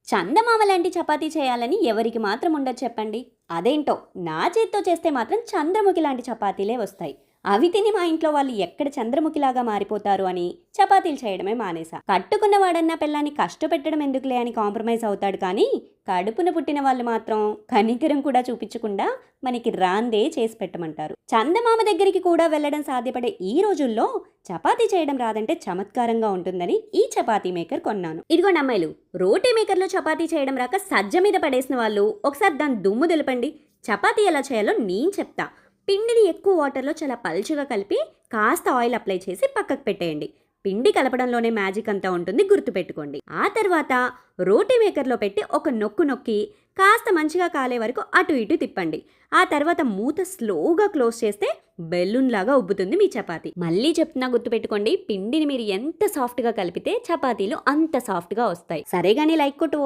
చందమామ లాంటి చపాతీ చేయాలని ఎవరికి మాత్రం ఉండదు చెప్పండి. అదేంటో నా చేత్తో చేస్తే మాత్రం చంద్రముఖి లాంటి చపాతీలే వస్తాయి. అవి తిని మా ఇంట్లో వాళ్ళు ఎక్కడ చంద్రముఖిలాగా మారిపోతారు అని చపాతీలు చేయడమే మానేసా. కట్టుకున్న వాడన్నా పిల్లాన్ని కష్టపెట్టడం ఎందుకులే అని కాంప్రమైజ్ అవుతాడు, కానీ కడుపున పుట్టిన వాళ్ళు మాత్రం కనికరం కూడా చూపించకుండా మనకి రాందే చేసి పెట్టమంటారు. చందమామ దగ్గరికి కూడా వెళ్ళడం సాధ్యపడే ఈ రోజుల్లో చపాతీ చేయడం రాదంటే చమత్కారంగా ఉంటుందని ఈ చపాతీ మేకర్ కొన్నాను. ఇదిగోండి అమ్మాయిలు, రోటీ మేకర్లో చపాతీ చేయడం రాక సజ్జ మీద పడేసిన వాళ్ళు ఒకసారి దాని దుమ్ము దులపండి. చపాతీ ఎలా చేయాలో నేను చెప్తా. పిండిని ఎక్కువ వాటర్లో చాలా పల్చగా కలిపి కాస్త ఆయిల్ అప్లై చేసి పక్కకు పెట్టేయండి. పిండి కలపడంలోనే మ్యాజిక్ అంతా ఉంటుంది, గుర్తుపెట్టుకోండి. ఆ తర్వాత రోటీ మేకర్లో పెట్టి ఒక నొక్కు నొక్కి కాస్త మంచిగా కాలే వరకు అటు ఇటు తిప్పండి. ఆ తర్వాత మూత స్లోగా క్లోజ్ చేస్తే బెలూన్ లాగా ఉబ్బుతుంది మీ చపాతీ. మళ్ళీ చెప్తున్నా, గుర్తుపెట్టుకోండి, పిండిని మీరు ఎంత సాఫ్ట్గా కలిపితే చపాతీలు అంత సాఫ్ట్గా వస్తాయి. సరే కానీ లైక్ కొట్టు.